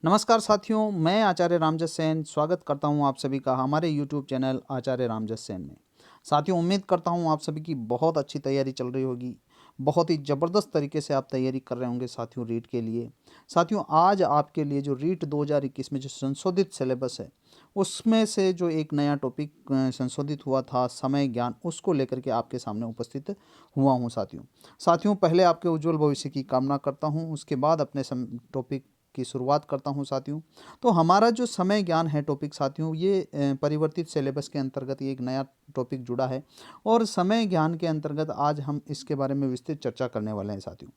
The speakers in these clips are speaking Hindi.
नमस्कार साथियों, मैं आचार्य रामजस सेन स्वागत करता हूं आप सभी का हमारे YouTube चैनल आचार्य रामजस सेन में। साथियों, उम्मीद करता हूं आप सभी की बहुत अच्छी तैयारी चल रही होगी। बहुत ही ज़बरदस्त तरीके से आप तैयारी कर रहे होंगे साथियों रीट के लिए। साथियों, आज आपके लिए जो रीट 2021 में जो संशोधित सिलेबस है, उसमें से जो एक नया टॉपिक संशोधित हुआ था समय ज्ञान, उसको लेकर के आपके सामने उपस्थित हुआ हूँ साथियों। साथियों, पहले आपके उज्जवल भविष्य की कामना करता हूँ, उसके बाद अपने टॉपिक की शुरुआत करता हूं साथियों। तो हमारा जो समय ज्ञान है टॉपिक साथियों, ये परिवर्तित सिलेबस के अंतर्गत ये एक नया टॉपिक जुड़ा है और समय ज्ञान के अंतर्गत आज हम इसके बारे में विस्तृत चर्चा करने वाले हैं साथियों।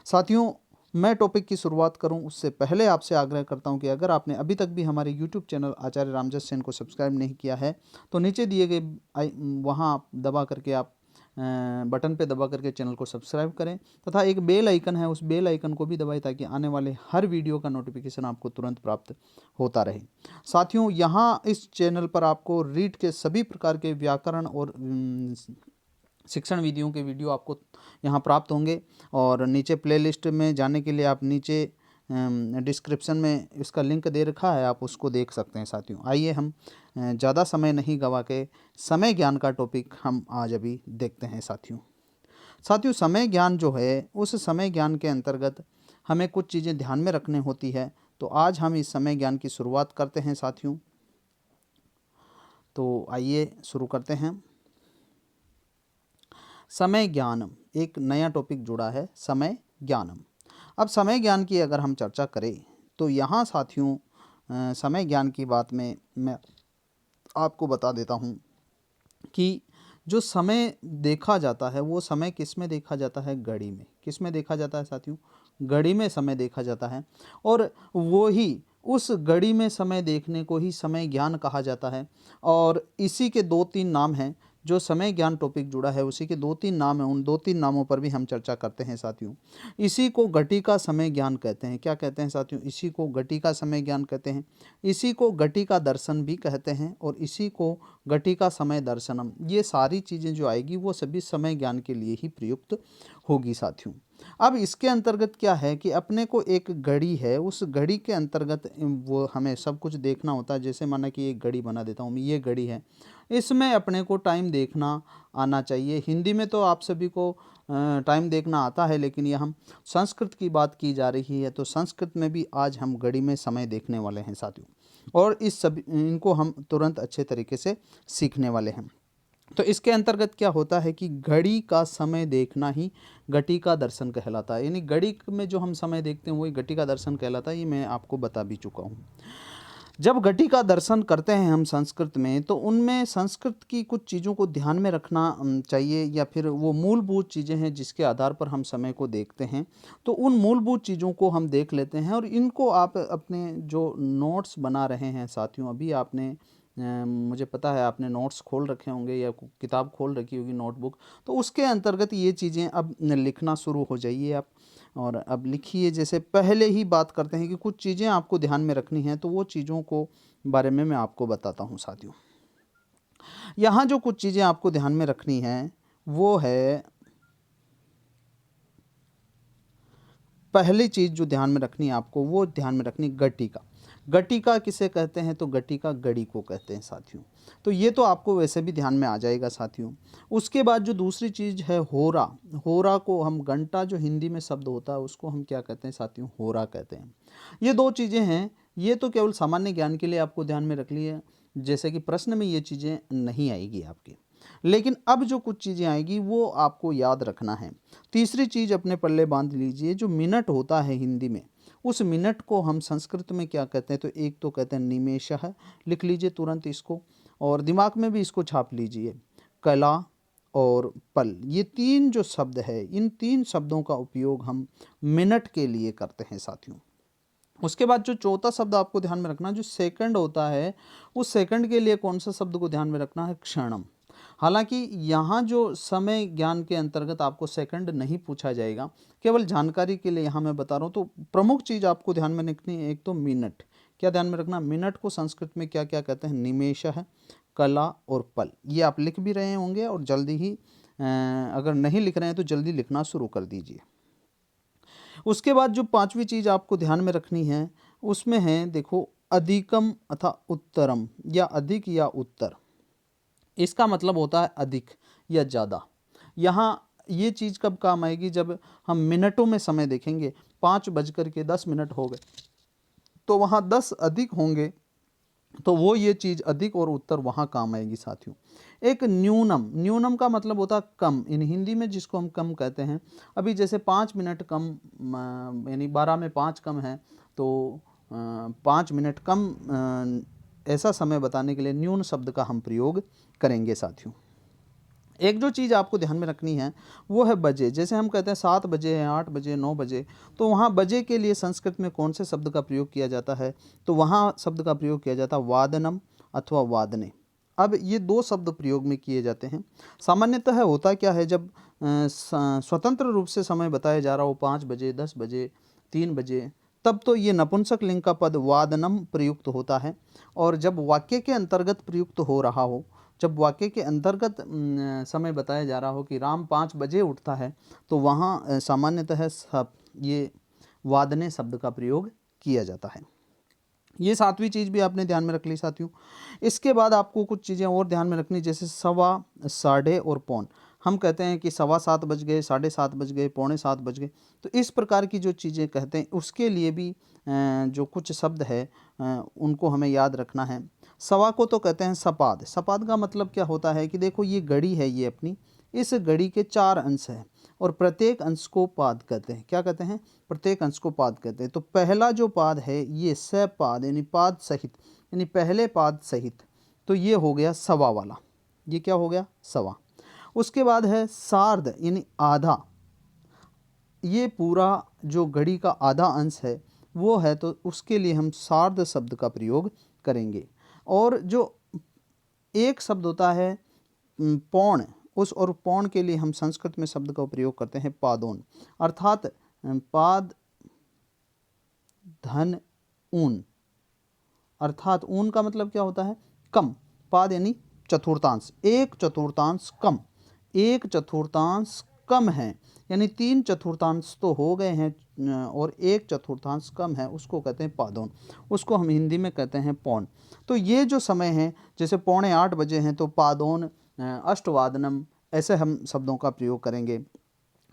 साथियों, मैं टॉपिक की शुरुआत करूं उससे पहले आपसे आग्रह करता हूं कि अगर आपने अभी तक भी हमारे यूट्यूब चैनल आचार्य रामजस सेन को सब्सक्राइब नहीं किया है तो नीचे दिए गए वहां दबा करके आप बटन पे दबा करके चैनल को सब्सक्राइब करें तथा एक बेल आइकन है, उस बेल आइकन को भी दबाएं ताकि आने वाले हर वीडियो का नोटिफिकेशन आपको तुरंत प्राप्त होता रहे। साथियों, यहाँ इस चैनल पर आपको रीड के सभी प्रकार के व्याकरण और शिक्षण विधियों के वीडियो आपको यहाँ प्राप्त होंगे और नीचे प्लेलिस्ट में जाने के लिए आप नीचे डिस्क्रिप्शन में इसका लिंक दे रखा है, आप उसको देख सकते हैं साथियों। आइए हम ज़्यादा समय नहीं गवा के समय ज्ञान का टॉपिक हम आज अभी देखते हैं साथियों। साथियों, समय ज्ञान जो है उस समय ज्ञान के अंतर्गत हमें कुछ चीज़ें ध्यान में रखने होती है। तो आज हम इस समय ज्ञान की शुरुआत करते हैं साथियों। तो आइए शुरू करते हैं। समय ज्ञानम एक नया टॉपिक जुड़ा है, समय ज्ञानम। अब समय ज्ञान की अगर हम चर्चा करें तो यहाँ साथियों समय ज्ञान की बात में मैं आपको बता देता हूँ कि जो समय देखा जाता है वो समय किस में देखा जाता है, घड़ी में। किस में देखा जाता है साथियों? घड़ी में समय देखा जाता है और वो ही उस घड़ी में समय देखने को ही समय ज्ञान कहा जाता है। और इसी के दो तीन नाम हैं, जो समय ज्ञान टॉपिक जुड़ा है उसी के दो तीन नाम हैं, उन दो तीन नामों पर भी हम चर्चा करते हैं साथियों। इसी को घटी का समय ज्ञान कहते हैं। क्या कहते हैं साथियों? इसी को घटी का समय ज्ञान कहते हैं। इसी को घटी का दर्शन भी कहते हैं और इसी को घटी का समय दर्शनम। ये सारी चीज़ें जो आएगी वो सभी समय ज्ञान के लिए ही प्रयुक्त होगी साथियों। अब इसके अंतर्गत क्या है कि अपने को एक घड़ी है, उस घड़ी के अंतर्गत वो हमें सब कुछ देखना होता है। जैसे माना कि एक घड़ी बना देता हूँ मैं, ये घड़ी है, इसमें अपने को टाइम देखना आना चाहिए। हिंदी में तो आप सभी को टाइम देखना आता है, लेकिन यह हम संस्कृत की बात की जा रही है तो संस्कृत में भी आज हम घड़ी में समय देखने वाले हैं साथियों और इस सभी इनको हम तुरंत अच्छे तरीके से सीखने वाले हैं। तो इसके अंतर्गत क्या होता है कि घड़ी का समय देखना ही घटी का दर्शन कहलाता है। यानी घड़ी में जो हम समय देखते हैं वही घटी का दर्शन कहलाता है। ये मैं आपको बता भी चुका हूँ। जब घटी का दर्शन करते हैं हम संस्कृत में तो उनमें संस्कृत की कुछ चीज़ों को ध्यान में रखना चाहिए, या फिर वो मूलभूत चीज़ें हैं जिसके आधार पर हम समय को देखते हैं। तो उन मूलभूत चीज़ों को हम देख लेते हैं और इनको आप अपने जो नोट्स बना रहे हैं साथियों, अभी आपने मुझे पता है आपने नोट्स खोल रखे होंगे या किताब खोल रखी होगी, नोटबुक। तो उसके अंतर्गत ये चीज़ें अब लिखना शुरू हो जाइए आप और अब लिखिए। जैसे पहले ही बात करते हैं कि कुछ चीज़ें आपको ध्यान में रखनी हैं, तो वो चीज़ों को बारे में मैं आपको बताता हूँ साथियों। यहाँ जो कुछ चीज़ें आपको ध्यान में रखनी हैं वो है, पहली चीज़ जो ध्यान में रखनी है आपको वो ध्यान में रखनी घटिका। घटिका किसे कहते हैं? तो घटिका घड़ी को कहते हैं साथियों। तो ये तो आपको वैसे भी ध्यान में आ जाएगा साथियों। उसके बाद जो दूसरी चीज़ है होरा। होरा को हम घंटा, जो हिंदी में शब्द होता है उसको हम क्या कहते हैं साथियों? होरा कहते हैं। ये दो चीज़ें हैं, ये तो केवल सामान्य ज्ञान के लिए आपको ध्यान में रख लिए, जैसे कि प्रश्न में ये चीज़ें नहीं आएगी आपके। लेकिन अब जो कुछ चीज़ें आएगी वो आपको याद रखना है। तीसरी चीज़ अपने पल्ले बांध लीजिए, जो मिनट होता है हिंदी में, उस मिनट को हम संस्कृत में क्या कहते हैं? तो एक तो कहते हैं निमेषः, लिख लीजिए तुरंत इसको और दिमाग में भी इसको छाप लीजिए। कला और पल, ये तीन जो शब्द है, इन तीन शब्दों का उपयोग हम मिनट के लिए करते हैं साथियों। उसके बाद जो चौथा शब्द आपको ध्यान में रखना, जो सेकंड होता है, उस सेकंड के लिए कौन सा शब्द को ध्यान में रखना है? क्षणम। हालांकि यहाँ जो समय ज्ञान के अंतर्गत आपको सेकंड नहीं पूछा जाएगा, केवल जानकारी के लिए यहाँ मैं बता रहा हूँ। तो प्रमुख चीज़ आपको ध्यान में रखनी है, एक तो मिनट। क्या ध्यान में रखना? मिनट को संस्कृत में क्या क्या कहते हैं? निमेषः, कला और पल। ये आप लिख भी रहे होंगे और जल्दी ही अगर नहीं लिख रहे हैं तो जल्दी लिखना शुरू कर दीजिए। उसके बाद जो पांचवी चीज़ आपको ध्यान में रखनी है उसमें है देखो अधिकम अथा उत्तरम, या अधिक या उत्तर। इसका मतलब होता है अधिक या ज़्यादा। यहाँ ये चीज़ कब काम आएगी, जब हम मिनटों में समय देखेंगे। 5:10 हो गए, तो वहाँ 10 अधिक होंगे, तो वो ये चीज़ अधिक और उत्तर वहाँ काम आएगी साथियों। एक न्यूनम, न्यूनम का मतलब होता है कम, इन हिंदी में जिसको हम कम कहते हैं। अभी जैसे 5 मिनट कम, यानी 12 में 5 कम है, तो 5 मिनट कम, ऐसा समय बताने के लिए न्यून शब्द का हम प्रयोग करेंगे साथियों। एक जो चीज़ आपको ध्यान में रखनी है वो है बजे। जैसे हम कहते हैं 7 बजे हैं, 8 बजे, 9 बजे, तो वहाँ बजे के लिए संस्कृत में कौन से शब्द का प्रयोग किया जाता है, तो वहाँ शब्द का प्रयोग किया जाता है वादनम अथवा वादने। अब ये दो शब्द प्रयोग में किए जाते हैं। सामान्यतः होता क्या है, जब स्वतंत्र रूप से समय बताया जा रहा हो 5 बजे, 10 बजे, 3 बजे, तब तो ये नपुंसक लिंग का पद वादनम प्रयुक्त होता है। और जब वाक्य के अंतर्गत प्रयुक्त हो रहा हो, जब वाक्य के अंतर्गत समय बताया जा रहा हो कि राम 5 बजे उठता है, तो वहाँ सामान्यतः ये वादने शब्द का प्रयोग किया जाता है। ये 7वीं चीज़ भी आपने ध्यान में रख ली साथियों। इसके बाद आपको कुछ चीज़ें और ध्यान में रखनी, जैसे सवा, साढ़े और पौन। हम कहते हैं कि 7:15 बज गए, 7:30 बज गए, 6:45 बज गए, तो इस प्रकार की जो चीज़ें कहते हैं उसके लिए भी जो कुछ शब्द है उनको हमें याद रखना है। सवा को तो कहते हैं सपाद। सपाद का मतलब क्या होता है कि देखो ये घड़ी है, ये अपनी, इस घड़ी के 4 अंश हैं और प्रत्येक अंश को पाद कहते हैं। क्या कहते हैं? प्रत्येक अंश को पाद कहते हैं। तो पहला जो पाद है ये सपाद, यानी पाद सहित, यानी पहले पाद सहित, तो ये हो गया सवा वाला। ये क्या हो गया? सवा। उसके बाद है सार्ध, यानी आधा। ये पूरा जो घड़ी का आधा अंश है वो है, तो उसके लिए हम सार्ध शब्द का प्रयोग करेंगे। और जो एक शब्द होता है पौण, उस और पौण के लिए हम संस्कृत में शब्द का प्रयोग करते हैं पादोन, अर्थात पाद धन ऊन, अर्थात ऊन का मतलब क्या होता है? कम। पाद यानी चतुर्थांश, 1/4 कम, 1/4 कम है, यानी 3/4 तो हो गए हैं और 1/4 कम है, उसको कहते हैं पादोन। उसको हम हिंदी में कहते हैं पौन। तो ये जो समय है, जैसे 7:45 बजे हैं तो पादोन अष्टवादनम, ऐसे हम शब्दों का प्रयोग करेंगे।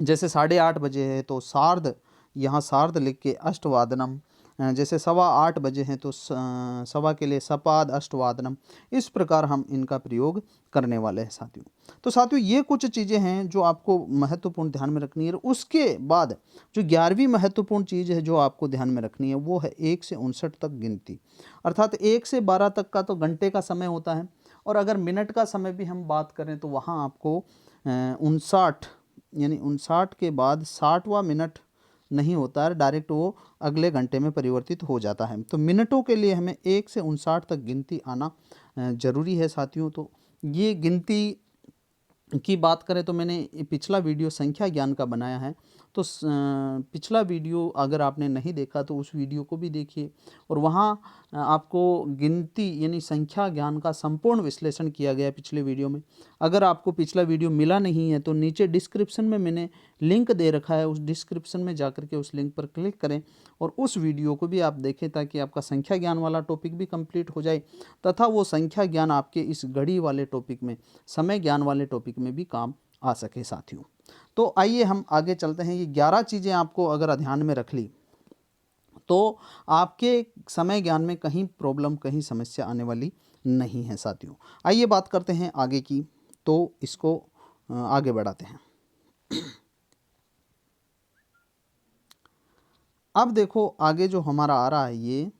जैसे 8:30 बजे है तो सार्ध, यहाँ सार्ध लिख के अष्टवादनम। जैसे 7:15 बजे हैं तो सवा के लिए सपाद अष्टवादनम। इस प्रकार हम इनका प्रयोग करने वाले हैं साथियों। तो साथियों ये कुछ चीज़ें हैं जो आपको महत्वपूर्ण ध्यान में रखनी है। उसके बाद जो 11वीं महत्वपूर्ण चीज़ है जो आपको ध्यान में रखनी है वो है 1 से 59 तक गिनती। अर्थात 1 से 12 तक का तो घंटे का समय होता है, और अगर मिनट का समय भी हम बात करें तो वहाँ आपको 59, यानी 59 के बाद 60वां मिनट नहीं होता है, डायरेक्ट वो अगले घंटे में परिवर्तित हो जाता है। तो मिनटों के लिए हमें 1 से 59 तक गिनती आना ज़रूरी है साथियों। तो ये गिनती की बात करें तो मैंने पिछला वीडियो संख्या ज्ञान का बनाया है, तो पिछला वीडियो अगर आपने नहीं देखा तो उस वीडियो को भी देखिए, और वहाँ आपको गिनती यानी संख्या ज्ञान का संपूर्ण विश्लेषण किया गया है पिछले वीडियो में। अगर आपको पिछला वीडियो मिला नहीं है तो नीचे डिस्क्रिप्शन में मैंने लिंक दे रखा है, उस डिस्क्रिप्शन में जाकर के उस लिंक पर क्लिक करें और उस वीडियो को भी आप देखें, ताकि आपका संख्या ज्ञान वाला टॉपिक भी कंप्लीट हो जाए, तथा वो संख्या ज्ञान आपके इस घड़ी वाले टॉपिक में, समय ज्ञान वाले टॉपिक में भी काम आ सके साथियों। तो आइए हम आगे चलते हैं। ये 11 चीज़ें आपको अगर ध्यान में रख ली तो आपके समय ज्ञान में कहीं प्रॉब्लम, कहीं समस्या आने वाली नहीं है साथियों। आइए बात करते हैं आगे की, तो इसको आगे बढ़ाते हैं। अब देखो आगे जो हमारा आ रहा है, ये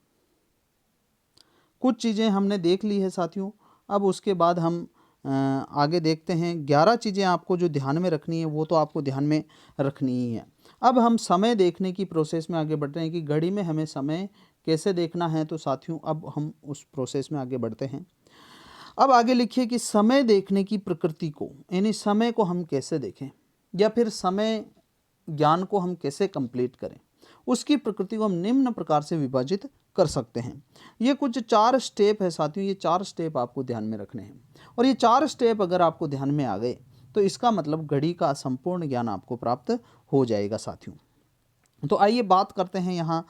कुछ चीज़ें हमने देख ली है साथियों। अब उसके बाद हम आगे देखते हैं। 11 चीज़ें आपको जो ध्यान में रखनी है वो तो आपको ध्यान में रखनी ही है। अब हम समय देखने की प्रोसेस में आगे बढ़ रहे हैं कि घड़ी में हमें समय कैसे देखना है। तो साथियों अब हम उस प्रोसेस में आगे बढ़ते हैं। अब आगे लिखिए कि समय देखने की प्रकृति को, यानी समय को हम कैसे देखें या फिर समय ज्ञान को हम कैसे कंप्लीट करें, उसकी प्रकृति को हम निम्न प्रकार से विभाजित कर सकते हैं। ये कुछ 4 स्टेप है साथियों। ये 4 स्टेप आपको ध्यान में रखने हैं, और ये 4 स्टेप अगर आपको ध्यान में आ गए तो इसका मतलब घड़ी का संपूर्ण ज्ञान आपको प्राप्त हो जाएगा साथियों। तो आइए बात करते हैं यहाँ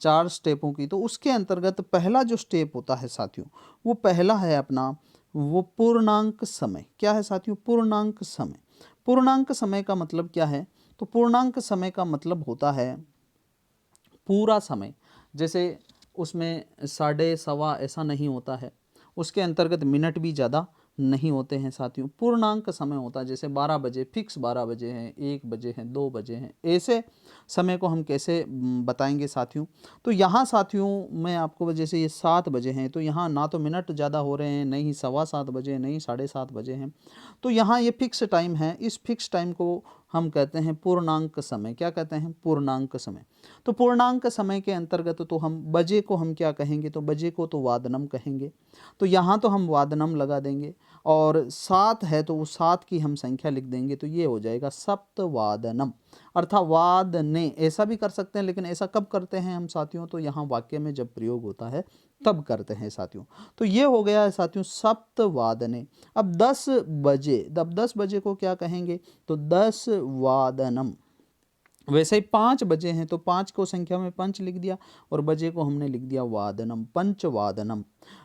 4 स्टेपों की। तो उसके अंतर्गत पहला जो स्टेप होता है साथियों, वो पहला है अपना वो पूर्णांक समय। क्या है साथियों? पूर्णांक समय। पूर्णांक समय का मतलब क्या है? तो पूर्णांक समय का मतलब होता है पूरा समय। जैसे उसमें साढ़े सवा ऐसा नहीं होता है, उसके अंतर्गत मिनट भी ज़्यादा नहीं होते हैं साथियों। पूर्णांक समय होता है, जैसे 12 बजे फिक्स 12 बजे हैं, 1 बजे हैं, 2 बजे हैं, ऐसे समय को हम कैसे बताएंगे साथियों? तो यहाँ साथियों मैं आपको जैसे ये 7 बजे हैं, तो यहाँ ना तो मिनट ज़्यादा हो रहे हैं, नहीं ही सवा 7 बजे, नहीं 7:30 बजे हैं। तो यहाँ ये फिक्स टाइम है, इस फिक्स टाइम को हम कहते हैं पूर्णांक समय। क्या कहते हैं? पूर्णांक समय। तो पूर्णांक समय के अंतर्गत तो हम बजे को हम क्या कहेंगे? तो बजे को तो वादनम कहेंगे। तो यहाँ तो हम वादनम लगा देंगे, और 7 है तो वो 7 की हम संख्या लिख देंगे, तो ये हो जाएगा सप्तवादनम, अर्थात वादने। ऐसा भी कर सकते हैं, लेकिन ऐसा कब करते हैं हम साथियों? तो यहाँ वाक्य में जब प्रयोग होता है तब करते हैं साथियों। तो ये हो गया है साथियों सप्तवादने। अब 10 बजे, अब 10 बजे को क्या कहेंगे? तो 10 वादनम। वैसे ही 5 बजे हैं तो 5 को संख्या में पंच लिख दिया, और बजे को हमने लिख दिया वादनम, पंचवादनम।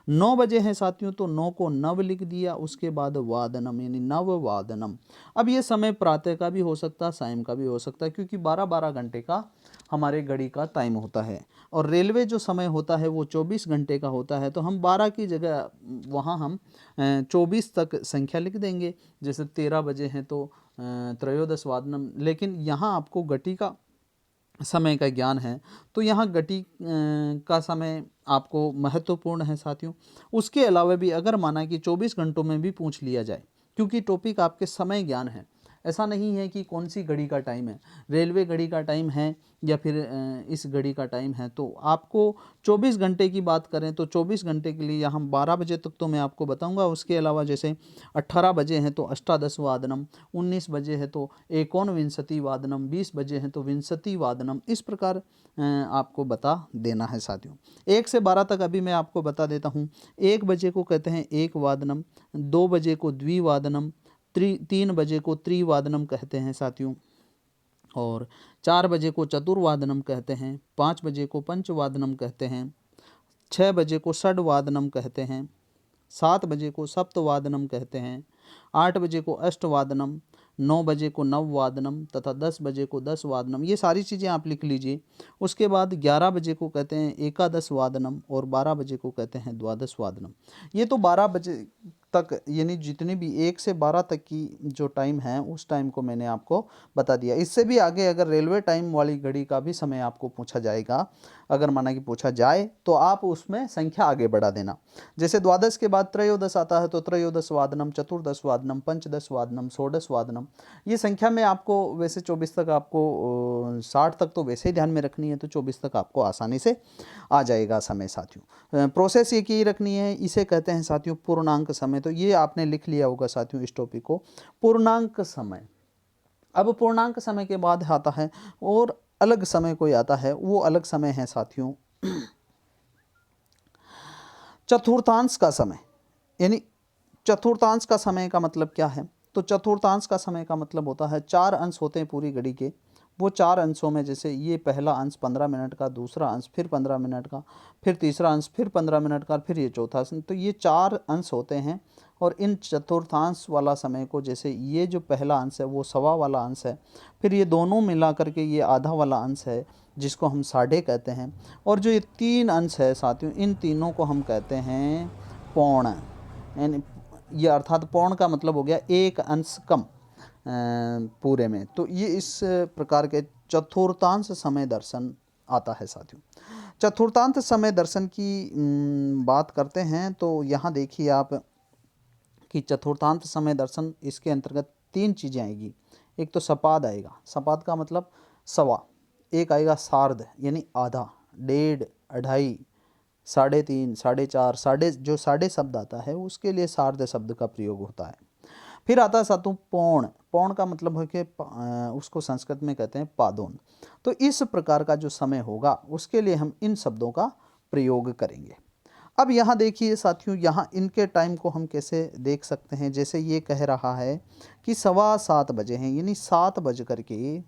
9 बजे हैं साथियों तो 9 को नव लिख दिया, उसके बाद वादनम यानी नव वादनम। अब ये समय प्रातः का भी हो सकता है, सायं का भी हो सकता है, क्योंकि 12-12 घंटे का हमारे घड़ी का टाइम होता है। और रेलवे जो समय होता है वो 24 घंटे का होता है, तो हम 12 की जगह वहाँ हम 24 तक संख्या लिख देंगे। जैसे 13 बजे हैं तो त्रयोदश वादनम। लेकिन यहाँ आपको घटी का समय का ज्ञान है, तो यहाँ घटी का समय आपको महत्वपूर्ण है साथियों। उसके अलावा भी अगर माना कि 24 घंटों में भी पूछ लिया जाए, क्योंकि टॉपिक आपके समय ज्ञान है, ऐसा नहीं है कि कौन सी घड़ी का टाइम है, रेलवे घड़ी का टाइम है या फिर इस घड़ी का टाइम है। तो आपको 24 घंटे की बात करें तो 24 घंटे के लिए यहाँ 12 बजे तक तो मैं आपको बताऊंगा। उसके अलावा जैसे 18 बजे हैं तो अष्टादश वादनम, 19 बजे है तो एकोनविंशति वादनम, 20 बजे हैं तो विंशति वादनम। इस प्रकार आपको बता देना है साथियों। 1 से 12 तक अभी मैं आपको बता देता हूँ। 1 बजे को कहते हैं एक वादनम, 2 बजे को द्विवादनम, 3 बजे को त्रिवादनम कहते हैं साथियों, और 4 बजे को चतुर्वादनम कहते हैं, 5 बजे को पंचवादनम कहते हैं, 6 बजे को षड्वादनम कहते हैं, 7 बजे को सप्तवादनम कहते हैं, 8 बजे को अष्टवादनम, 9 बजे को नववादनम तथा 10 बजे को 10 वादनम। ये सारी चीज़ें आप लिख लीजिए। उसके बाद 11 बजे को कहते हैं एकादश वादनम, और 12 बजे को कहते हैं द्वादश वादनम। ये तो 12 बजे तक, यानी जितनी भी 1 से 12 तक की जो टाइम है उस टाइम को मैंने आपको बता दिया। इससे भी आगे अगर रेलवे टाइम वाली घड़ी का भी समय आपको पूछा जाएगा, अगर माना कि पूछा जाए, तो आप उसमें संख्या आगे बढ़ा देना। जैसे द्वादश के बाद त्रयोदश आता है तो त्रयोदश वादनम, चतुर्दश वादनम, पंचदश वादनम, षोडश वादनम। ये संख्या में आपको वैसे 24 तक आपको 60 तक तो वैसे ही ध्यान में रखनी है, तो 24 तक आपको आसानी से आ जाएगा समय साथियों। प्रोसेस एक ही रखनी है, इसे कहते हैं साथियों पूर्णांक समय। तो ये आपने लिख लिया होगा साथियों इस टॉपिक को, पूर्णांक समय। अब पूर्णांक समय के बाद आता है और अलग समय कोई आता है, वो अलग समय है साथियों चतुर्थांश का समय। यानी चतुर्थांश का समय का मतलब क्या है? तो चतुर्थांश का समय का मतलब होता है 4 अंश होते हैं पूरी घड़ी के, वो 4 अंशों में जैसे ये पहला अंश 15 मिनट का, दूसरा अंश फिर 15 मिनट का, फिर तीसरा अंश फिर 15 मिनट का, फिर ये चौथा अंश। तो ये 4 अंश होते हैं, और इन चतुर्थांश वाला समय को, जैसे ये जो पहला अंश है वो सवा वाला अंश है, फिर ये दोनों मिला करके ये आधा वाला अंश है जिसको हम साढ़े कहते हैं, और जो ये 3 अंश है साथियों, इन तीनों को हम कहते हैं पौण। यानी ये अर्थात पौण का मतलब हो गया 1 अंश कम पूरे में। तो ये इस प्रकार के चतुर्थांश समय दर्शन आता है साथियों। चतुर्थांश समय दर्शन की बात करते हैं तो यहाँ देखिए आप कि चतुर्थांश समय दर्शन, इसके अंतर्गत 3 चीज़ें आएगी। एक तो सपाद आएगा, सपाद का मतलब सवा, एक आएगा सार्ध यानी आधा, डेढ़, अढ़ाई, 3.5, 4.5, जो साढ़े शब्द आता है उसके लिए सार्ध शब्द का प्रयोग होता है। फिर आता है सातों पौण। पौण का मतलब है कि उसको संस्कृत में कहते हैं पादोन। तो इस प्रकार का जो समय होगा उसके लिए हम इन शब्दों का प्रयोग करेंगे। अब यहाँ देखिए साथियों, यहाँ इनके टाइम को हम कैसे देख सकते हैं। जैसे ये कह रहा है कि 7:15 बजे हैं, यानी 7 बज करके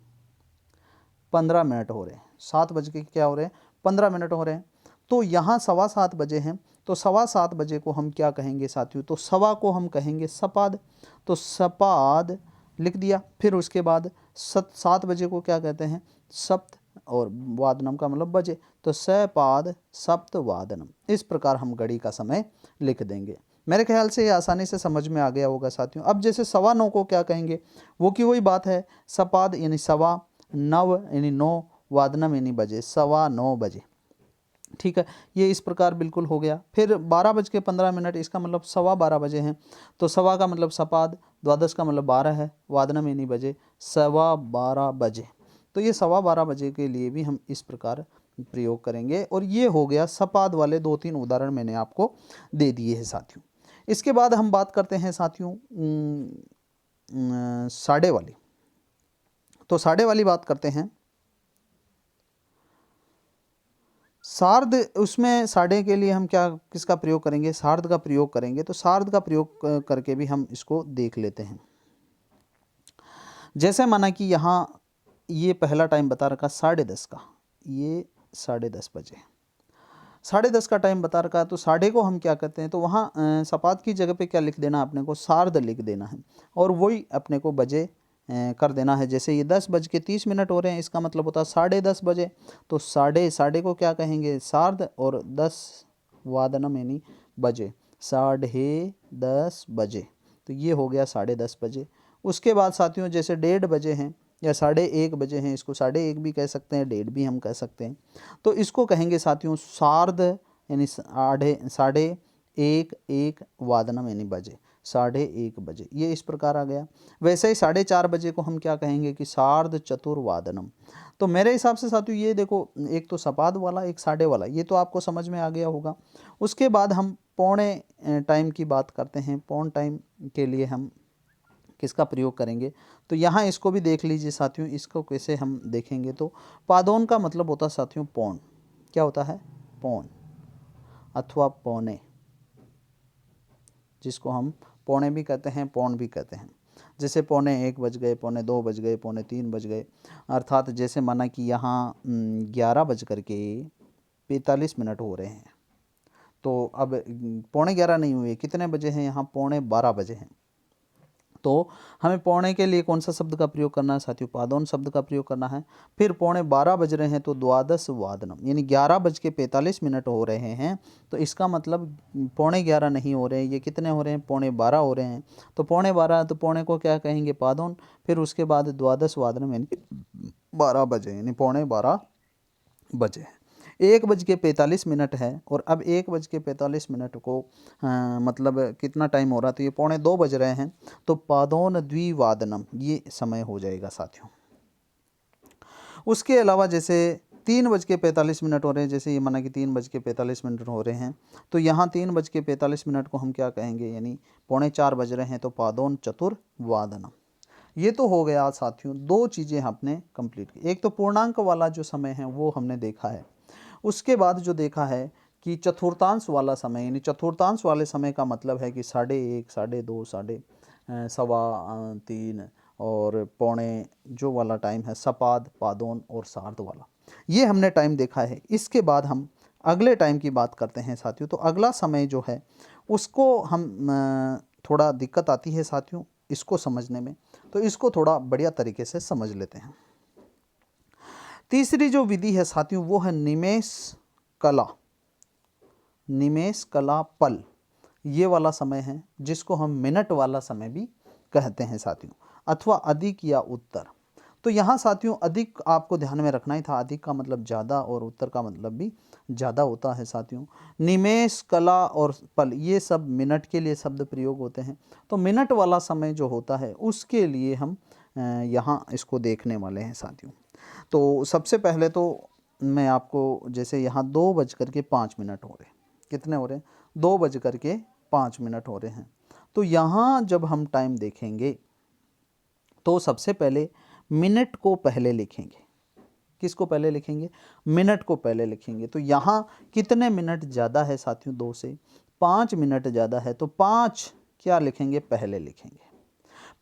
15 हो रहे हैं, 7 बज के क्या हो रहे हैं, 15 हो रहे हैं। तो यहाँ 7:15 बजे हैं, तो 7:15 बजे को हम क्या कहेंगे साथियों, तो सवा को हम कहेंगे सपाद, तो सपाद लिख दिया। फिर उसके बाद 7 बजे को क्या कहते हैं, सप्त, और वादनम का मतलब बजे, तो सपाद सप्त वादनम। इस प्रकार हम घड़ी का समय लिख देंगे। मेरे ख्याल से ये आसानी से समझ में आ गया होगा साथियों। अब जैसे 9:15 को क्या कहेंगे, वो की वही बात है, सपाद यानी सवा, नव यानी 9, वादनम यानी बजे, 9:15 बजे। ठीक है, ये इस प्रकार बिल्कुल हो गया। फिर 12:15, इसका मतलब 12:15 बजे हैं, तो सवा का मतलब सपाद, द्वादश का मतलब 12 है, वादनम यानी बजे, 12:15 बजे। तो ये 12:15 बजे के लिए भी हम इस प्रकार प्रयोग करेंगे। और ये हो गया सपाद वाले 2-3 उदाहरण मैंने आपको दे दिए हैं साथियों। इसके बाद हम बात करते हैं साथियों साढ़े वाली। तो साढ़े वाली बात करते हैं। सार्ध, उसमें साढ़े के लिए हम क्या किसका प्रयोग करेंगे, सार्ध का प्रयोग करेंगे। तो सार्ध का प्रयोग करके भी हम इसको देख लेते हैं। जैसे माना कि यहाँ ये पहला टाइम बता रखा 10:30 का, ये 10:30 बजे, 10:30 का टाइम बता रखा है। तो साढ़े को हम क्या करते हैं, तो वहाँ सपाद की जगह पे क्या लिख देना, अपने को सार्ध लिख देना है, और वही अपने को बजे कर देना है। जैसे ये 10:30 हो रहे हैं, इसका मतलब होता है 10:30 बजे। तो साढ़े को क्या कहेंगे, सार्ध, और 10 वादनम यानी बजे, 10:30 बजे। तो ये हो गया 10:30 बजे। उसके बाद साथियों जैसे 1:30 बजे हैं या 1:30 बजे हैं, इसको 1:30 भी कह सकते हैं, 1:30 भी हम कह सकते हैं। तो इसको कहेंगे साथियों सार्ध यानी 1:30 वादनम यानी बजे, 1:30 बजे। ये इस प्रकार आ गया। वैसे ही 4:30 बजे को हम क्या कहेंगे कि सार्ध चतुर्वादनम। तो मेरे हिसाब से साथियों ये देखो, एक तो सपाद वाला, एक साढ़े वाला, ये तो आपको समझ में आ गया होगा। उसके बाद हम पौने टाइम की बात करते हैं। पौन टाइम के लिए हम किसका प्रयोग करेंगे, तो यहाँ इसको भी देख लीजिए साथियों। इसको कैसे हम देखेंगे, तो पादोन का मतलब होता है साथियों पौन। क्या होता है, पौन अथवा पौने, जिसको हम पौने भी कहते हैं, पौन भी कहते हैं। जैसे 1:45 बज गए, 1:45 बज गए, 2:45 बज गए। अर्थात जैसे माना कि यहाँ 11:45 हो रहे हैं, तो अब 11:45 नहीं हुए, कितने बजे हैं, यहाँ 12:45 बजे हैं। तो हमें पौने के लिए कौन सा शब्द का प्रयोग करना है साथियों, पादोन शब्द का प्रयोग करना है। फिर 12:45 बज रहे हैं, तो द्वादश वादनम यानी 11:45 हो रहे हैं। तो इसका मतलब 11:45 नहीं हो रहे हैं, ये कितने हो रहे हैं, 12:45 हो रहे हैं। तो 12:45, तो पौने को क्या कहेंगे, पादोन। फिर उसके बाद द्वादश वादनम यानी 12 बजे, यानी 12:45 बजे। 1:45 है, और अब 1:45 को मतलब कितना टाइम हो रहा है, तो ये 1:45 बज रहे हैं। तो पादोन द्विवादनम ये समय हो जाएगा साथियों। उसके अलावा जैसे 3:45 हो रहे हैं, जैसे ये माना कि 3:45 हो रहे हैं, तो यहाँ 3:45 को हम क्या कहेंगे, यानी 3:45 बज रहे हैं, तो पादोन चतुर्वादनम। ये तो हो गया साथियों, दो चीज़ें हमने कंप्लीट की। एक तो पूर्णांक वाला जो समय है वो हमने देखा है। उसके बाद जो देखा है कि चतुर्थांश वाला समय, यानी चतुर्थांश वाले समय का मतलब है कि 1:30, 2:30, 3:15 और पौने जो वाला टाइम है, सपाद, पादोन और सार्ध वाला, ये हमने टाइम देखा है। इसके बाद हम अगले टाइम की बात करते हैं साथियों। तो अगला समय जो है उसको हम थोड़ा दिक्कत आती है साथियों इसको समझने में, तो इसको थोड़ा बढ़िया तरीके से समझ लेते हैं। तीसरी जो विधि है साथियों वो है निमेष कला, निमेष कला पल। ये वाला समय है जिसको हम मिनट वाला समय भी कहते हैं साथियों, अथवा अधिक या उत्तर। तो यहाँ साथियों अधिक आपको ध्यान में रखना ही था, अधिक का मतलब ज़्यादा और उत्तर का मतलब भी ज़्यादा होता है साथियों। निमेष कला और पल ये सब मिनट के लिए शब्द प्रयोग होते हैं। तो मिनट वाला समय जो होता है उसके लिए हम यहाँ इसको देखने वाले हैं साथियों। तो सबसे पहले तो मैं आपको, जैसे यहाँ 2:05 हो रहे हैं, कितने हो रहे हैं, 2:05 हो रहे हैं। तो यहाँ जब हम टाइम देखेंगे तो सबसे पहले मिनट को पहले लिखेंगे। किसको पहले लिखेंगे, मिनट को पहले लिखेंगे। तो यहाँ कितने मिनट ज़्यादा है साथियों, 2 से 5 मिनट ज़्यादा है, तो 5 क्या लिखेंगे, पहले लिखेंगे।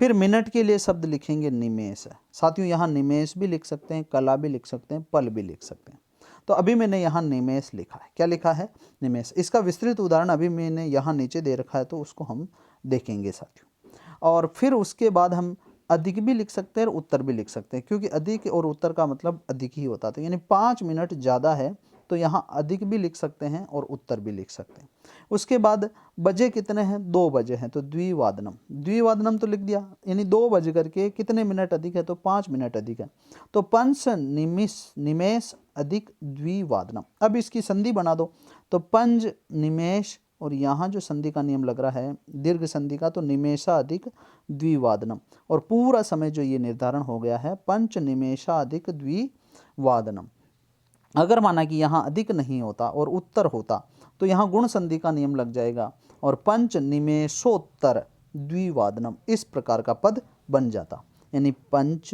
फिर मिनट के लिए शब्द लिखेंगे निमेष है। साथियों यहाँ निमेष भी लिख सकते हैं, कला भी लिख सकते हैं, पल भी लिख सकते हैं। तो अभी मैंने यहाँ निमेष लिखा है। क्या लिखा है? निमेष। इसका विस्तृत उदाहरण अभी मैंने यहाँ नीचे दे रखा है, तो उसको हम देखेंगे साथियों। और फिर उसके बाद हम अधिक भी लिख सकते हैं और उत्तर भी लिख सकते हैं, क्योंकि अधिक और उत्तर का मतलब अधिक ही होता है। तो यानी 5 मिनट ज़्यादा है तो यहाँ अधिक भी लिख सकते हैं और उत्तर भी लिख सकते हैं। उसके बाद बजे कितने हैं? 2 बजे हैं, तो द्विवादनम। द्विवादनम तो लिख दिया, यानी 2 बज करके कितने मिनट अधिक है? तो 5 मिनट अधिक है। तो पंच निमेष अधिक द्विवादनम। अब इसकी संधि बना दो, तो पंच निमेष, और यहाँ जो संधि का नियम लग रहा है दीर्घ संधि का, तो निमेषा अधिक द्विवादनम, और पूरा समय जो ये निर्धारण हो गया है पंच निमेषा अधिक द्विवादनम। अगर माना कि यहाँ अधिक नहीं होता और उत्तर होता, तो यहाँ गुण संधि का नियम लग जाएगा और पंच निमेषोत्तर द्विवादनम, इस प्रकार का पद बन जाता। यानी पंच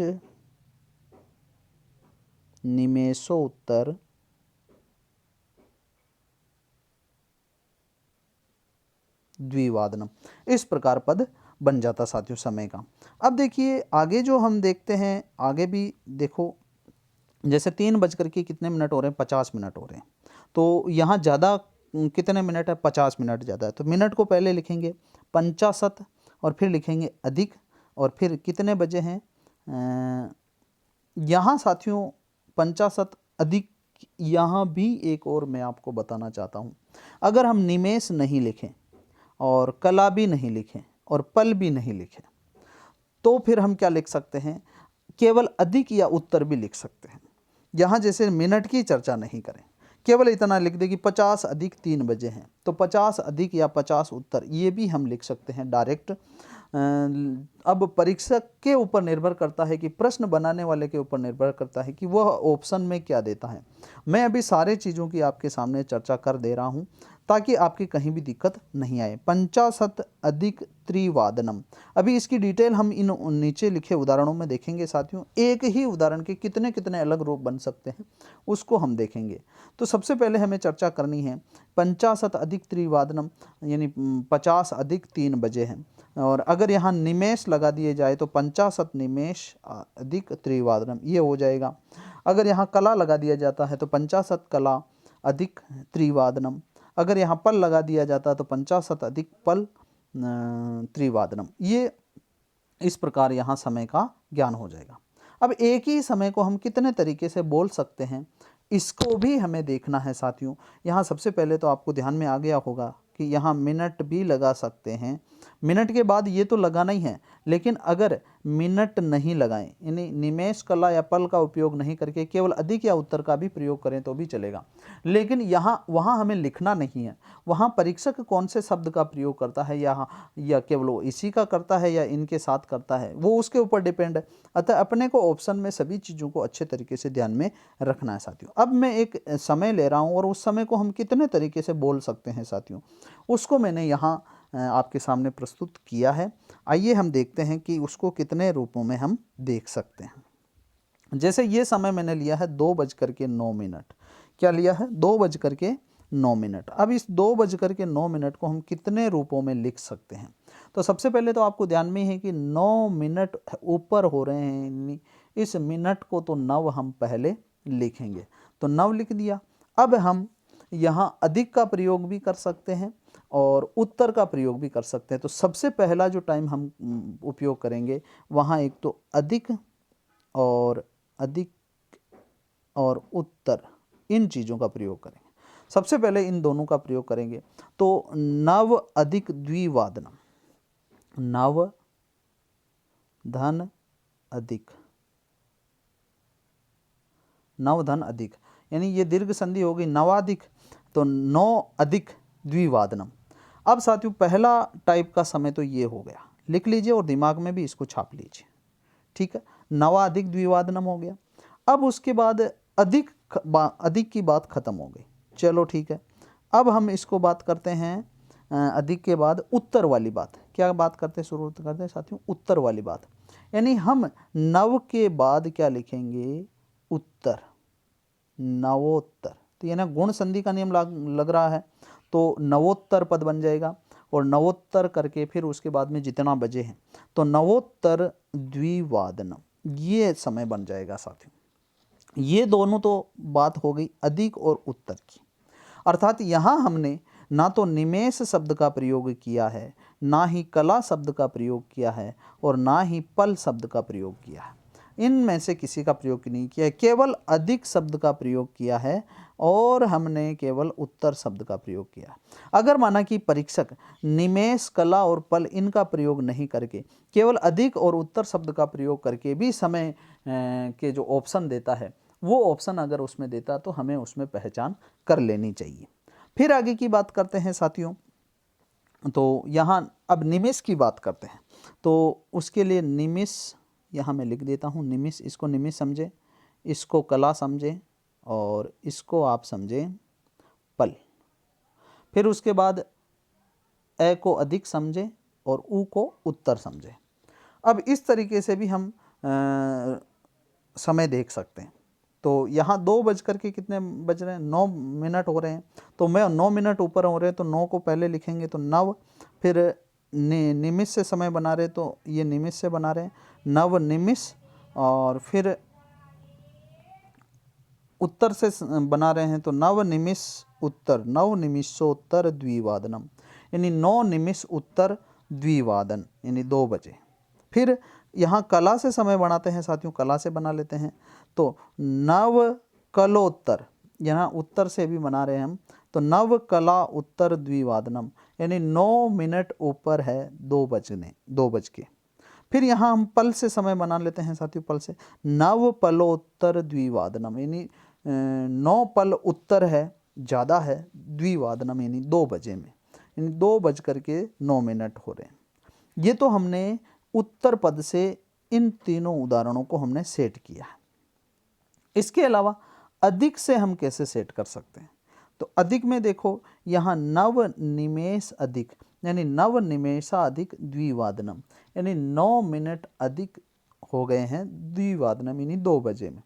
निमेषोत्तर द्विवादनम, इस प्रकार पद बन जाता साथियों समय का। अब देखिए आगे जो हम देखते हैं, आगे भी देखो, जैसे 3 बज करके कितने मिनट हो रहे हैं? 50 मिनट हो रहे हैं। तो यहाँ ज़्यादा कितने मिनट है? 50 मिनट ज़्यादा है। तो मिनट को पहले लिखेंगे 50 और फिर लिखेंगे अधिक, और फिर कितने बजे हैं? यहाँ साथियों 50 अधिक, यहाँ भी एक और मैं आपको बताना चाहता हूँ। अगर हम निमेष नहीं लिखें और कला भी नहीं लिखें और पल भी नहीं लिखें, तो फिर हम क्या लिख सकते हैं? केवल अधिक या उत्तर भी लिख सकते हैं। यहाँ जैसे मिनट की चर्चा नहीं करें, केवल इतना लिख दे कि 50 अधिक 3 बजे हैं, तो 50 अधिक या 50 उत्तर, ये भी हम लिख सकते हैं डायरेक्ट। अब परीक्षक के ऊपर निर्भर करता है कि प्रश्न बनाने वाले के ऊपर निर्भर करता है कि वह ऑप्शन में क्या देता है। मैं अभी सारे चीज़ों की आपके सामने चर्चा कर दे रहा हूँ ताकि आपकी कहीं भी दिक्कत नहीं आए। 50 अधिक त्रिवादनम, अभी इसकी डिटेल हम इन नीचे लिखे उदाहरणों में देखेंगे साथियों। एक ही उदाहरण के कितने कितने अलग रूप बन सकते हैं उसको हम देखेंगे। तो सबसे पहले हमें चर्चा करनी है 50 अधिक त्रिवादनम, यानी 50 अधिक 3 बजे हैं। और अगर यहाँ निमेष लगा दिए जाए तो 50 निमेष अधिक त्रिवादनम, ये हो जाएगा। अगर यहाँ कला लगा दिया जाता है तो 50 कला अधिक त्रिवादनम। अगर यहाँ पल लगा दिया जाता है तो 50 अधिक पल त्रिवादनम। ये इस प्रकार यहाँ समय का ज्ञान हो जाएगा। अब एक ही समय को हम कितने तरीके से बोल सकते हैं, इसको भी हमें देखना है साथियों। यहाँ सबसे पहले तो आपको ध्यान में आ गया होगा कि यहाँ मिनट भी लगा सकते हैं। मिनट के बाद ये तो लगाना ही है, लेकिन अगर मिनट नहीं लगाएं, यानी निमेष कला या पल का उपयोग नहीं करके केवल अधिक या उत्तर का भी प्रयोग करें तो भी चलेगा। लेकिन यहाँ वहाँ हमें लिखना नहीं है, वहाँ परीक्षक कौन से शब्द का प्रयोग करता है, या केवल वो इसी का करता है या इनके साथ करता है, वो उसके ऊपर डिपेंड है। अतः अपने को ऑप्शन में सभी चीज़ों को अच्छे तरीके से ध्यान में रखना है साथियों। अब मैं एक समय ले रहा हूँ और उस समय को हम कितने तरीके से बोल सकते हैं साथियों, उसको मैंने यहाँ आपके सामने प्रस्तुत किया है। आइए हम देखते हैं कि उसको कितने रूपों में हम देख सकते हैं। जैसे ये समय मैंने लिया है 2:09। क्या लिया है? 2:09। अब इस 2:09 को हम कितने रूपों में लिख सकते हैं? तो सबसे पहले तो आपको ध्यान में है कि 9 मिनट ऊपर हो रहे हैं, इस मिनट को तो 9 हम पहले लिखेंगे, तो 9 लिख दिया। अब हम यहाँ अधिक का प्रयोग भी कर सकते हैं और उत्तर का प्रयोग भी कर सकते हैं। तो सबसे पहला जो टाइम हम उपयोग करेंगे वहाँ एक तो अधिक और उत्तर, इन चीज़ों का प्रयोग करेंगे। सबसे पहले इन दोनों का प्रयोग करेंगे, तो नव अधिक द्विवादनम, नव धन अधिक, नव धन अधिक, यानी ये दीर्घ संधि होगी नवाधिक, तो 9 अधिक द्विवादनम। अब साथियों पहला टाइप का समय तो ये हो गया, लिख लीजिए और दिमाग में भी इसको छाप लीजिए, ठीक है। नवाधिक द्विवादनम हो गया। अब उसके बाद अधिक की बात खत्म हो गई, चलो ठीक है। अब हम इसको बात करते हैं अधिक के बाद उत्तर वाली बात। क्या बात करते हैं? शुरू करते हैं साथियों उत्तर वाली बात, यानी हम नव के बाद क्या लिखेंगे? उत्तर, नवोत्तर। तो ये ना गुण संधि का नियम लग रहा है, तो नवोत्तर पद बन जाएगा। और नवोत्तर करके फिर उसके बाद में जितना बजे हैं तो नवोत्तर द्विवादनम ये समय बन जाएगा साथियों। ये दोनों तो बात हो गई अधिक और उत्तर की। अर्थात यहाँ हमने ना तो निमेष शब्द का प्रयोग किया है, ना ही कला शब्द का प्रयोग किया है और ना ही पल शब्द का प्रयोग किया है। इनमें से किसी का प्रयोग नहीं किया है, केवल अधिक शब्द का प्रयोग किया है और हमने केवल उत्तर शब्द का प्रयोग किया। अगर माना कि परीक्षक निमेष, कला और पल इनका प्रयोग नहीं करके केवल अधिक और उत्तर शब्द का प्रयोग करके भी समय के जो ऑप्शन देता है वो ऑप्शन अगर उसमें देता तो हमें उसमें पहचान कर लेनी चाहिए। फिर आगे की बात करते हैं साथियों, तो यहाँ अब निमिष की बात करते हैं। तो उसके लिए निमिष यहाँ मैं लिख देता हूँ, निमिष, इसको निमिष समझे, इसको कला समझे और इसको आप समझें पल। फिर उसके बाद ए को अधिक समझे और ऊ को उत्तर समझे। अब इस तरीके से भी हम समय देख सकते हैं। तो यहाँ 2 बज कर के कितने बज रहे हैं, 9 मिनट हो रहे हैं। तो मैं 9 मिनट ऊपर हो रहे हैं तो 9 को पहले लिखेंगे तो नव, फिर निमिष से समय बना रहे तो ये निमिष से बना रहे हैं, नव निमिष, और फिर उत्तर से बना रहे हैं तो नव निमिष उत्तर, नव निमिषोत्तर द्विवादनम, यानी 9 निमिष उत्तर द्विवादन यानी 2 बजे। फिर यहाँ कला से समय बनाते हैं साथियों, कला से बना लेते हैं तो नव कलोत्तर, यहाँ उत्तर से भी बना रहे हैं हम तो नव कला उत्तर द्विवादनम, यानी 9 मिनट ऊपर है 2 बज के। फिर यहाँ हम पल से समय बना लेते हैं साथियों, पल से नव पलोत्तर द्विवादनम, यानी 9 पल उत्तर है, ज़्यादा है, द्विवादनम यानी 2 बजे में, यानी 2 बज करके 9 मिनट हो रहे हैं। ये तो हमने उत्तर पद से इन तीनों उदाहरणों को हमने सेट किया है। इसके अलावा अधिक से हम कैसे सेट कर सकते हैं, तो अधिक में देखो यहाँ नव निमेष अधिक, यानी नव निमेषा अधिक द्विवादनम, यानी 9 मिनट अधिक हो गए हैं द्विवादनम यानी 2 बजे में।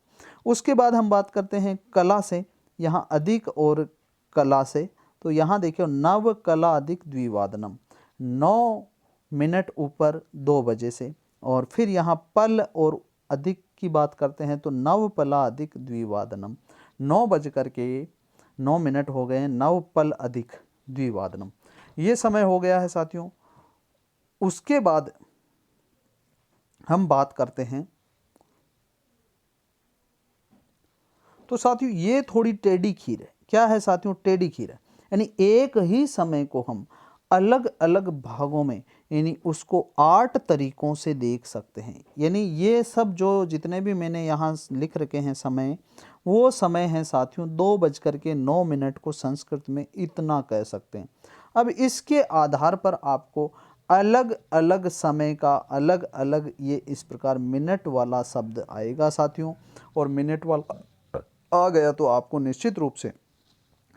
उसके बाद हम बात करते हैं कला से, यहाँ अधिक और कला से, तो यहाँ देखिए नव कला अधिक द्विवादनम, 9 मिनट ऊपर 2 बजे से। और फिर यहाँ पल और अधिक की बात करते हैं तो नव पला अधिक द्विवादनम, 9 बज करके 9 मिनट हो गए हैं, नव पल अधिक द्विवादनम, ये समय हो गया है साथियों। उसके बाद हम बात करते हैं, तो साथियों ये थोड़ी टेढ़ी खीर है। क्या है साथियों, टेढ़ी खीर है, यानी एक ही समय को हम अलग अलग भागों में, यानी उसको 8 तरीकों से देख सकते हैं। यानी ये सब जो जितने भी मैंने यहाँ लिख रखे हैं समय, वो समय है साथियों 2 बज करके 9 मिनट को संस्कृत में इतना कह सकते हैं। अब इसके आधार पर आपको अलग अलग समय का अलग अलग ये इस प्रकार मिनट वाला शब्द आएगा साथियों, और मिनट वाला आ गया तो आपको निश्चित रूप से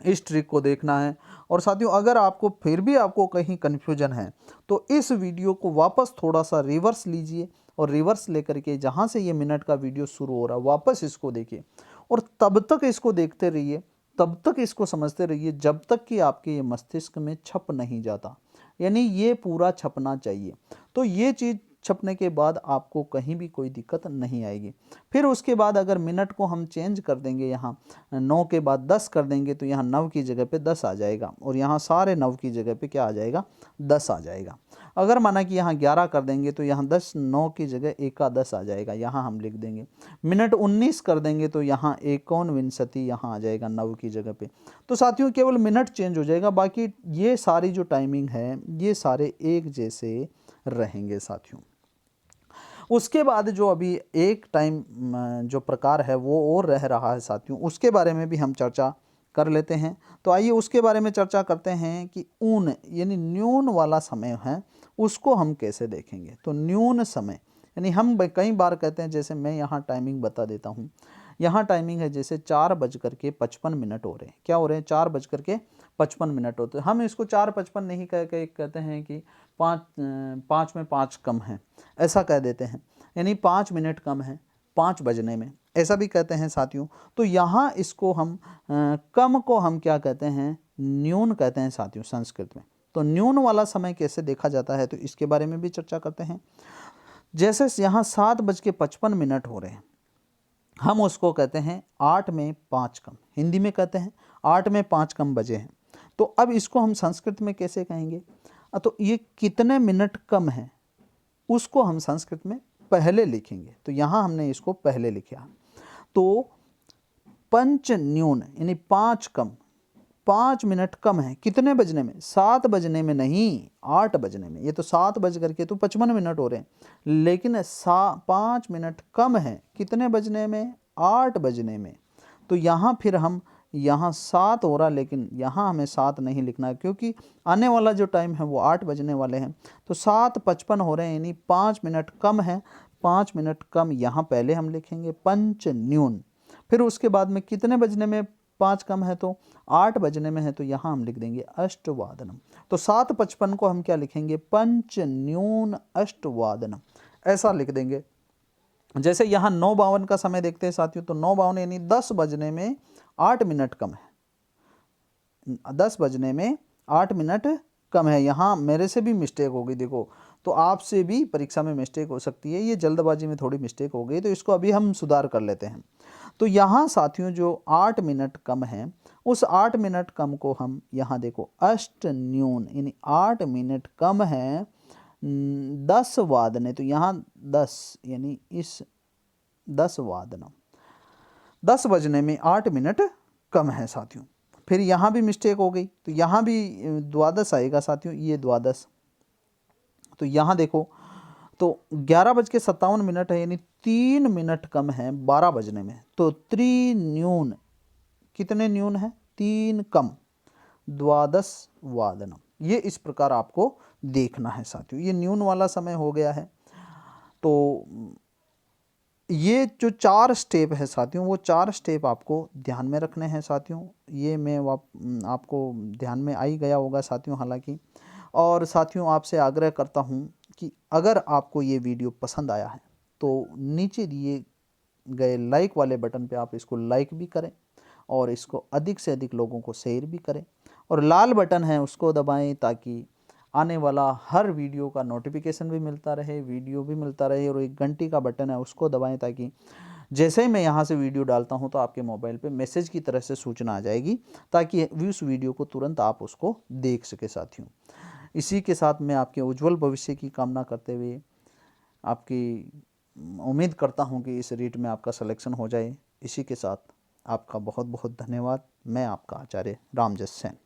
इस ट्रिक को देखना है। और साथियों अगर आपको फिर भी आपको कहीं कन्फ्यूजन है तो इस वीडियो को वापस थोड़ा सा रिवर्स लीजिए, और रिवर्स लेकर के जहाँ से ये मिनट का वीडियो शुरू हो रहा है वापस इसको देखिए, और तब तक इसको देखते रहिए, तब तक इसको समझते रहिए जब तक कि आपके ये मस्तिष्क में छप नहीं जाता, यानी ये पूरा छपना चाहिए। तो ये चीज़ छपने के बाद आपको कहीं भी कोई दिक्कत नहीं आएगी। फिर उसके बाद अगर मिनट को हम चेंज कर देंगे, यहाँ 9 के बाद 10 कर देंगे तो यहाँ 9 की जगह पे 10 आ जाएगा, और यहाँ सारे 9 की जगह पे क्या आ जाएगा, 10 आ जाएगा। अगर माना कि यहाँ 11 कर देंगे तो यहाँ 10, 9 की जगह 1 का 10 आ जाएगा, यहाँ हम लिख देंगे। मिनट 19 कर देंगे तो यहाँ 19 यहाँ आ जाएगा 9 की जगह पे। तो साथियों केवल मिनट चेंज हो जाएगा, बाकी ये सारी जो टाइमिंग है ये सारे एक जैसे रहेंगे साथियों। उसके बाद जो अभी एक टाइम जो प्रकार है वो और रह रहा है साथियों, उसके बारे में भी हम चर्चा कर लेते हैं। तो आइए उसके बारे में चर्चा करते हैं कि ऊन यानी न्यून वाला समय है उसको हम कैसे देखेंगे। तो न्यून समय यानी हम कई बार कहते हैं, जैसे मैं यहाँ टाइमिंग बता देता हूँ, यहाँ टाइमिंग है जैसे 4:55 हो रहे हैं। क्या हो रहे हैं, 4:55 होते हैं। हम इसको 4:55 नहीं कह के कहते हैं कि 5 में 5 कम है, ऐसा कह देते हैं, यानी 5 मिनट कम है 5 बजने में, ऐसा भी कहते हैं साथियों। तो यहाँ इसको हम कम को हम क्या कहते हैं, न्यून कहते हैं साथियों संस्कृत में। तो न्यून वाला समय कैसे देखा जाता है, तो इसके बारे में भी चर्चा करते हैं। जैसे यहाँ 7:55 हो रहे हैं, हम उसको कहते हैं 8 में 5 कम, हिंदी में कहते हैं 8 में 5 कम बजे हैं। तो अब इसको हम संस्कृत में कैसे कहेंगे? तो ये कितने मिनट कम है उसको हम संस्कृत में पहले लिखेंगे। तो यहाँ हमने इसको पहले लिखा। तो पंच न्यून यानी 5 कम, 5 मिनट कम है कितने बजने में? 7 बजने में नहीं, 8 बजने में। ये तो 7 बज करके तो 55 मिनट हो रहे हैं, लेकिन 5 मिनट कम है कितने बजने में? 8 बजने में। तो यहाँ फिर हम यहाँ 7 हो रहा, लेकिन यहाँ हमें 7 नहीं लिखना है क्योंकि आने वाला जो टाइम है वो 8 बजने वाले हैं। तो 7:55 हो रहे हैं, यानी 5 मिनट कम है। 5 मिनट कम यहाँ पहले हम लिखेंगे पंच न्यून। फिर उसके बाद में कितने बजने में 5 कम है? तो 8 बजने में है, तो यहाँ हम लिख देंगे अष्टवादनम। तो 7:55 को हम क्या लिखेंगे? पंच न्यून अष्टवादनम, ऐसा लिख देंगे। जैसे यहाँ 9:52 का समय देखते हैं साथियों, तो 9:52 यानी 10 बजने में 8 मिनट कम है। 10 बजने में 8 मिनट कम है। यहाँ मेरे से भी मिस्टेक हो गई, देखो, तो आपसे भी परीक्षा में मिस्टेक हो सकती है, ये जल्दबाजी में थोड़ी मिस्टेक हो गई, तो इसको अभी हम सुधार कर लेते हैं। तो यहाँ साथियों जो 8 मिनट कम है, उस 8 मिनट कम को हम यहाँ देखो अष्ट न्यून यानी 8 मिनट कम है 10 वादने, तो यहाँ 10 यानी इस 10 वादनम, 10 बजने में 8 मिनट कम है साथियों। फिर यहाँ भी मिस्टेक हो गई, तो यहाँ भी द्वादश आएगा साथियों, ये द्वादश। तो यहाँ देखो, तो 11:57 है, यानी 3 मिनट कम है 12 बजने में। तो त्रिन्यून, कितने न्यून है? 3 कम, द्वादश वादनम। ये इस प्रकार आपको देखना है साथियों। ये न्यून वाला समय हो गया है। तो ये जो 4 स्टेप है साथियों, वो 4 स्टेप आपको ध्यान में रखने हैं साथियों। ये मैं आपको ध्यान में आ ही गया होगा साथियों हालांकि। और साथियों आपसे आग्रह करता हूँ कि अगर आपको ये वीडियो पसंद आया है तो नीचे दिए गए लाइक वाले बटन पे आप इसको लाइक भी करें और इसको अधिक से अधिक लोगों को शेयर भी करें, और लाल बटन है उसको दबाएं ताकि आने वाला हर वीडियो का नोटिफिकेशन भी मिलता रहे, वीडियो भी मिलता रहे। और एक घंटी का बटन है उसको दबाएं ताकि जैसे ही मैं यहाँ से वीडियो डालता हूँ तो आपके मोबाइल पे मैसेज की तरह से सूचना आ जाएगी, ताकि उस वीडियो को तुरंत आप उसको देख सके साथियों। इसी के साथ मैं आपके उज्जवल भविष्य की कामना करते हुए आपकी उम्मीद करता हूँ कि इस रीट में आपका सिलेक्शन हो जाए। इसी के साथ आपका बहुत बहुत धन्यवाद। मैं आपका आचार्य रामजस सेन।